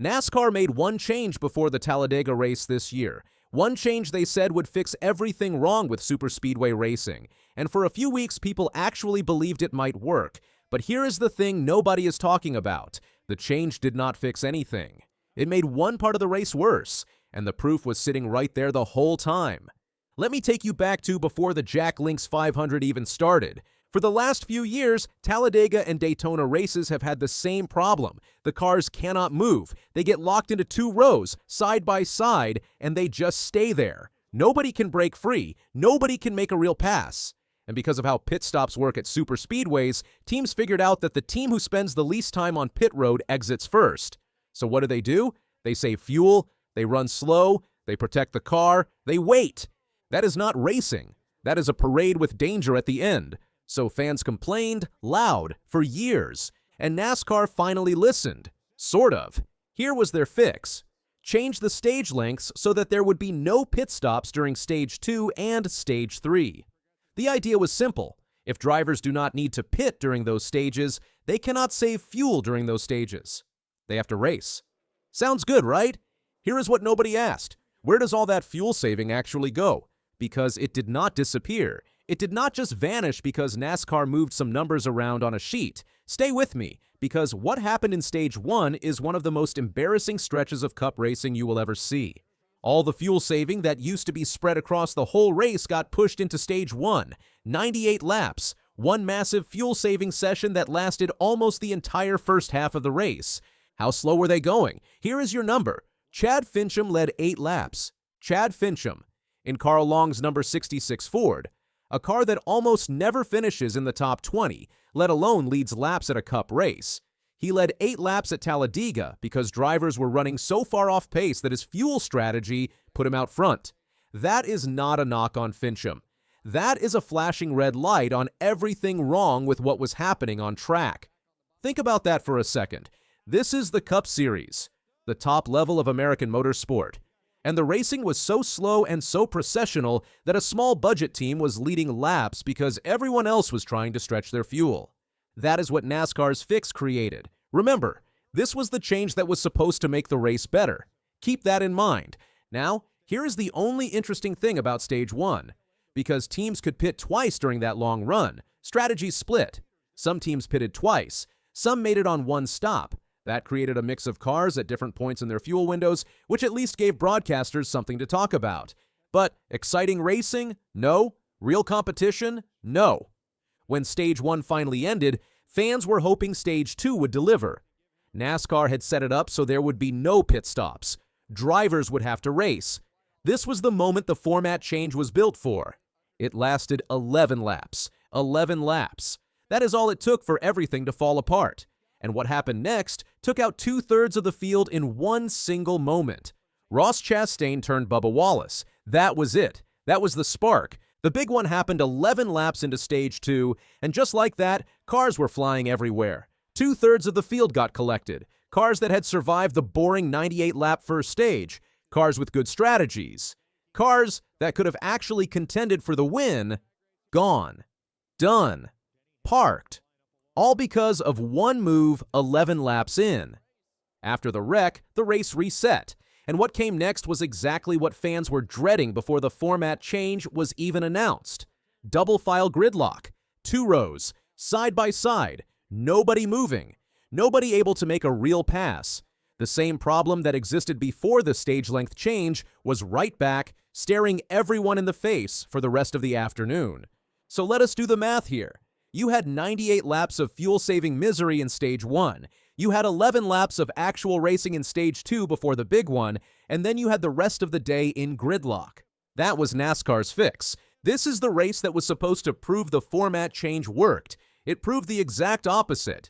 NASCAR made one change before the Talladega race this year. One change they said would fix everything wrong with superspeedway racing, and for a few weeks people actually believed it might work. But here is the thing nobody is talking about. The change did not fix anything. It made one part of the race worse, and the proof was sitting right there the whole time. Let me take you back to before the Jack Links 500 even started. For the last few years, Talladega and Daytona races have had the same problem. The cars cannot move. They get locked into two rows, side by side, and they just stay there. Nobody can break free. Nobody can make a real pass. And because of how pit stops work at superspeedways, teams figured out that the team who spends the least time on pit road exits first. So what do? They save fuel, they run slow, they protect the car, they wait. That is not racing. That is a parade with danger at the end. So fans complained loud for years, and NASCAR finally listened. Sort of. Here was their fix. Change the stage lengths so that there would be no pit stops during Stage 2 and Stage 3. The idea was simple. If drivers do not need to pit during those stages, they cannot save fuel during those stages. They have to race. Sounds good, right? Here is what nobody asked. Where does all that fuel saving actually go? Because it did not disappear. It did not just vanish because NASCAR moved some numbers around on a sheet. Stay with me, because what happened in Stage 1 is one of the most embarrassing stretches of Cup racing you will ever see. All the fuel saving that used to be spread across the whole race got pushed into Stage 1. 98 laps, one massive fuel-saving session that lasted almost the entire first half of the race. How slow were they going? Here is your number. Chad Fincham led 8 laps. Chad Fincham, in Carl Long's number 66 Ford. A car that almost never finishes in the top 20, let alone leads laps at a Cup race. He led 8 laps at Talladega because drivers were running so far off pace that his fuel strategy put him out front. That is not a knock on Fincham. That is a flashing red light on everything wrong with what was happening on track. Think about that for a second. This is the Cup Series, the top level of American motorsport. And the racing was so slow and so processional that a small budget team was leading laps because everyone else was trying to stretch their fuel. That is what NASCAR's fix created. Remember, this was the change that was supposed to make the race better. Keep that in mind. Now, here is the only interesting thing about Stage 1. Because teams could pit twice during that long run, strategies split. Some teams pitted twice. Some made it on one stop. That created a mix of cars at different points in their fuel windows, which at least gave broadcasters something to talk about. But exciting racing? No. Real competition? No. When Stage 1 finally ended, fans were hoping Stage 2 would deliver. NASCAR had set it up so there would be no pit stops. Drivers would have to race. This was the moment the format change was built for. It lasted 11 laps. 11 laps. That is all it took for everything to fall apart. And what happened next took out 2/3 of the field in one single moment. Ross Chastain turned Bubba Wallace. That was it. That was the spark. The big one happened 11 laps into Stage 2, and just like that, cars were flying everywhere. 2/3 of the field got collected. Cars that had survived the boring 98-lap first stage. Cars with good strategies. Cars that could have actually contended for the win. Gone. Done. Parked. All because of one move 11 laps in. After the wreck, the race reset, and what came next was exactly what fans were dreading before the format change was even announced. Double-file gridlock, 2 rows, side by side, nobody moving, nobody able to make a real pass. The same problem that existed before the stage length change was right back, staring everyone in the face for the rest of the afternoon. So let us do the math here. You had 98 laps of fuel-saving misery in Stage 1. You had 11 laps of actual racing in Stage 2 before the big one, and then you had the rest of the day in gridlock. That was NASCAR's fix. This is the race that was supposed to prove the format change worked. It proved the exact opposite.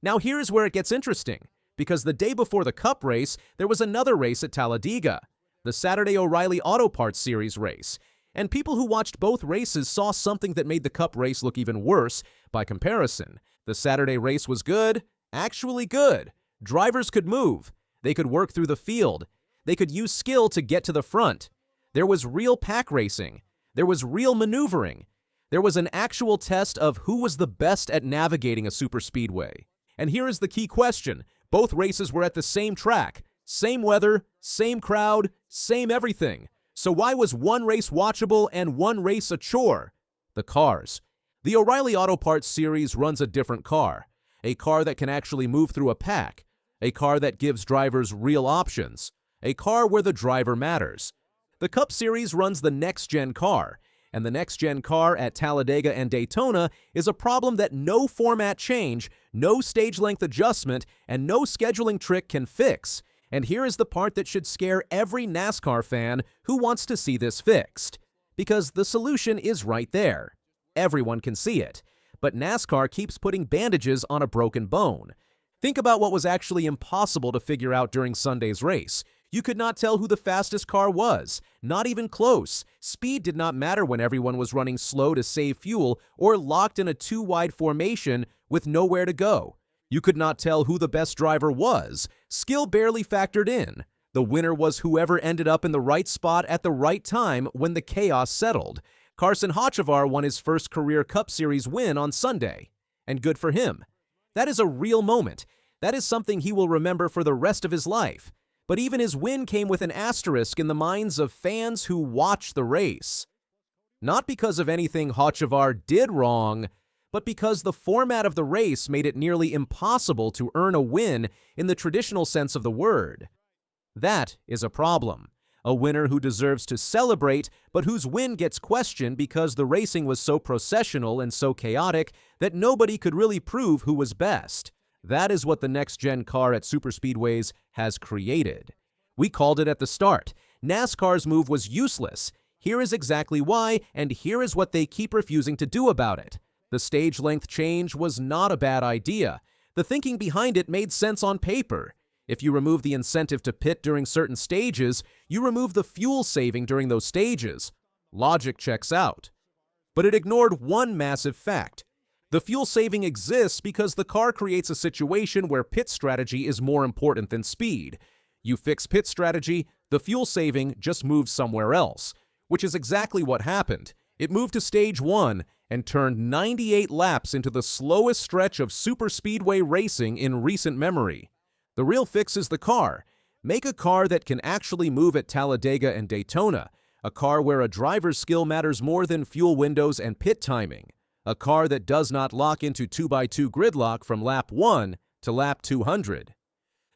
Now here's where it gets interesting, because the day before the Cup race, there was another race at Talladega, the Saturday O'Reilly Auto Parts Series race. And people who watched both races saw something that made the Cup race look even worse by comparison. The Saturday race was good, actually good. Drivers could move. They could work through the field. They could use skill to get to the front. There was real pack racing. There was real maneuvering. There was an actual test of who was the best at navigating a superspeedway. And here is the key question. Both races were at the same track. Same weather, same crowd, same everything. So why was one race watchable and one race a chore? The cars. The O'Reilly Auto Parts series runs a different car. A car that can actually move through a pack. A car that gives drivers real options. A car where the driver matters. The Cup Series runs the next-gen car, and the next-gen car at Talladega and Daytona is a problem that no format change, no stage-length adjustment, and no scheduling trick can fix. And here is the part that should scare every NASCAR fan who wants to see this fixed. Because the solution is right there. Everyone can see it. But NASCAR keeps putting bandages on a broken bone. Think about what was actually impossible to figure out during Sunday's race. You could not tell who the fastest car was. Not even close. Speed did not matter when everyone was running slow to save fuel or locked in a two-wide formation with nowhere to go. You could not tell who the best driver was. Skill barely factored in. The winner was whoever ended up in the right spot at the right time when the chaos settled. Carson Hocevar won his first career Cup Series win on Sunday. And good for him. That is a real moment. That is something he will remember for the rest of his life. But even his win came with an asterisk in the minds of fans who watched the race. Not because of anything Hocevar did wrong, but because the format of the race made it nearly impossible to earn a win in the traditional sense of the word. That is a problem. A winner who deserves to celebrate, but whose win gets questioned because the racing was so processional and so chaotic that nobody could really prove who was best. That is what the next-gen car at superspeedways has created. We called it at the start. NASCAR's move was useless. Here is exactly why, and here is what they keep refusing to do about it. The stage length change was not a bad idea. The thinking behind it made sense on paper. If you remove the incentive to pit during certain stages, you remove the fuel saving during those stages. Logic checks out. But it ignored one massive fact. The fuel saving exists because the car creates a situation where pit strategy is more important than speed. You fix pit strategy, the fuel saving just moves somewhere else, which is exactly what happened. It moved to stage 1 and turned 98 laps into the slowest stretch of superspeedway racing in recent memory. The real fix is the car. Make a car that can actually move at Talladega and Daytona, a car where a driver's skill matters more than fuel windows and pit timing, a car that does not lock into 2x2 gridlock from lap 1 to lap 200.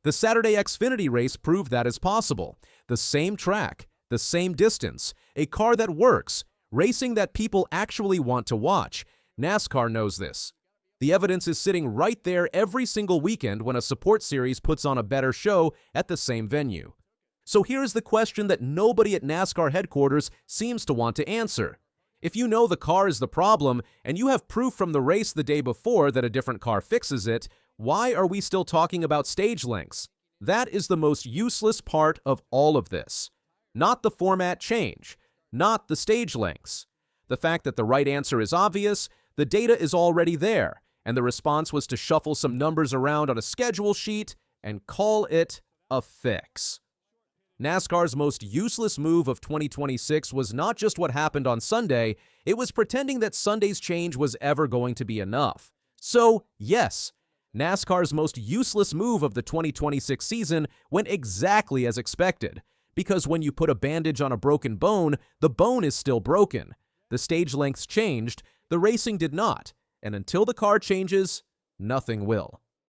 The Saturday Xfinity race proved that is possible. The same track, the same distance, a car that works, racing that people actually want to watch. NASCAR knows this. The evidence is sitting right there every single weekend when a support series puts on a better show at the same venue. So here's the question that nobody at NASCAR headquarters seems to want to answer. If you know the car is the problem and you have proof from the race the day before that a different car fixes it, why are we still talking about stage lengths? That is the most useless part of all of this. Not the format change. Not the stage lengths. The fact that the right answer is obvious, the data is already there, and the response was to shuffle some numbers around on a schedule sheet and call it a fix. NASCAR's most useless move of 2026 was not just what happened on Sunday, it was pretending that Sunday's change was ever going to be enough. So, yes, NASCAR's most useless move of the 2026 season went exactly as expected. Because when you put a bandage on a broken bone, the bone is still broken. The stage lengths changed, the racing did not, and until the car changes, nothing will.